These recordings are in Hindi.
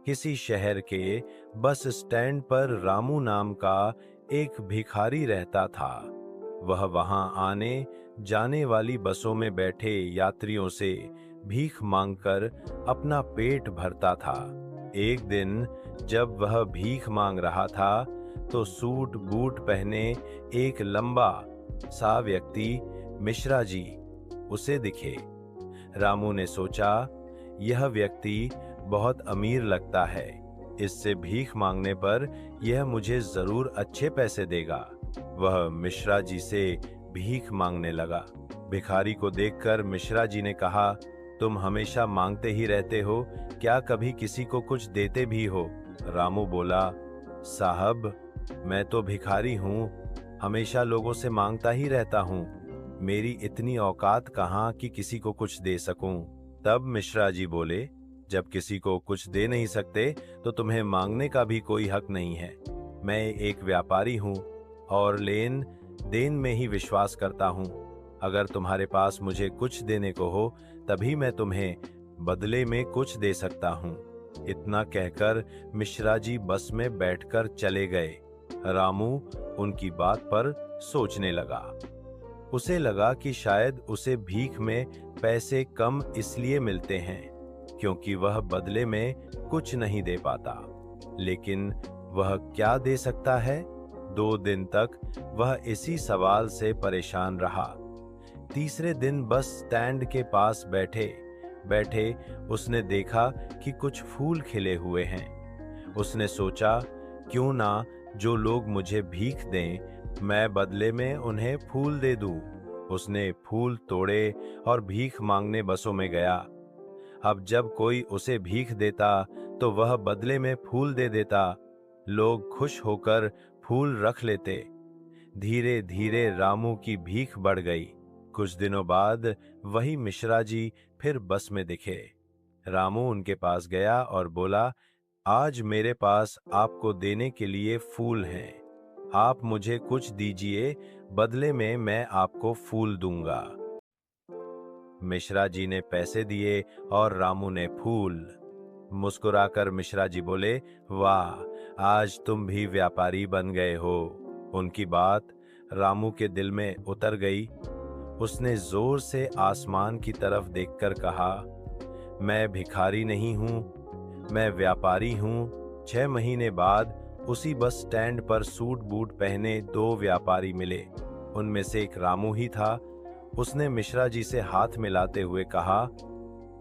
किसी शहर के बस स्टैंड पर रामू नाम का एक भिखारी रहता था। वह वहां आने जाने वाली बसों में बैठे यात्रियों से भीख मांगकर अपना पेट भरता था। एक दिन जब वह भीख मांग रहा था तो सूट बूट पहने एक लंबा सा व्यक्ति मिश्रा जी उसे दिखे। रामू ने सोचा, यह व्यक्ति बहुत अमीर लगता है, इससे भीख मांगने पर यह मुझे जरूर अच्छे पैसे देगा। वह मिश्रा जी से भीख मांगने लगा। भिखारी को देखकर मिश्रा जी ने कहा, तुम हमेशा मांगते ही रहते हो, क्या कभी किसी को कुछ देते भी हो? रामू बोला, साहब, मैं तो भिखारी हूँ, हमेशा लोगों से मांगता ही रहता हूँ। मेरी इतनी औकात कहाँ कि किसी को कुछ दे सकूं। तब मिश्रा जी बोले, जब किसी को कुछ दे नहीं सकते तो तुम्हें मांगने का भी कोई हक नहीं है। मैं एक व्यापारी हूँ और लेन देन में ही विश्वास करता हूँ। अगर तुम्हारे पास मुझे कुछ देने को हो तभी मैं तुम्हें बदले में कुछ दे सकता हूँ। इतना कहकर मिश्रा जी बस में बैठकर चले गए। रामू उनकी बात पर सोचने लगा। उसे लगा कि शायद उसे भीख में पैसे कम इसलिए मिलते हैं क्योंकि वह बदले में कुछ नहीं दे पाता। लेकिन वह क्या दे सकता है? 2 दिन तक वह इसी सवाल से परेशान रहा। तीसरे दिन बस स्टैंड के पास बैठे बैठे उसने देखा कि कुछ फूल खिले हुए हैं। उसने सोचा, क्यों ना जो लोग मुझे भीख दें, मैं बदले में उन्हें फूल दे दूं। उसने फूल तोड़े और भीख मांगने बसों में गया। अब जब कोई उसे भीख देता तो वह बदले में फूल दे देता। लोग खुश होकर फूल रख लेते। धीरे धीरे रामू की भीख बढ़ गई। कुछ दिनों बाद वही मिश्रा जी फिर बस में दिखे। रामू उनके पास गया और बोला, आज मेरे पास आपको देने के लिए फूल हैं। आप मुझे कुछ दीजिए, बदले में मैं आपको फूल दूंगा। मिश्रा जी ने पैसे दिए और रामू ने फूल। मुस्कुराकर मिश्रा जी बोले, वाह, आज तुम भी व्यापारी बन गए हो। उनकी बात रामू के दिल में उतर गई। उसने जोर से आसमान की तरफ देखकर कहा, मैं भिखारी नहीं हूँ, मैं व्यापारी हूँ। 6 महीने बाद उसी बस स्टैंड पर सूट बूट पहने 2 व्यापारी मिले। उनमें से एक रामू ही था। उसने मिश्रा जी से हाथ मिलाते हुए कहा,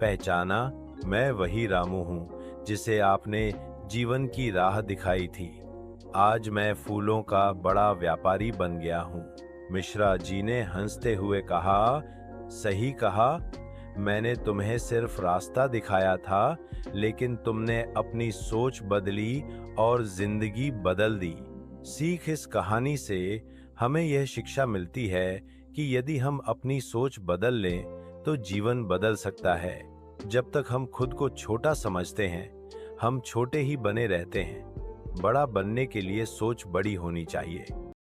पहचाना, मैं वही रामू हूँ जिसे आपने जीवन की राह दिखाई थी। आज मैं फूलों का बड़ा व्यापारी बन गया हूँ। मिश्रा जी ने हंसते हुए कहा, सही कहा, मैंने तुम्हें सिर्फ रास्ता दिखाया था, लेकिन तुमने अपनी सोच बदली और जिंदगी बदल दी। सीख इस कहानी से हमें यह शिक्षा मिलती है कि यदि हम अपनी सोच बदल लें तो जीवन बदल सकता है। जब तक हम खुद को छोटा समझते हैं, हम छोटे ही बने रहते हैं। बड़ा बनने के लिए सोच बड़ी होनी चाहिए।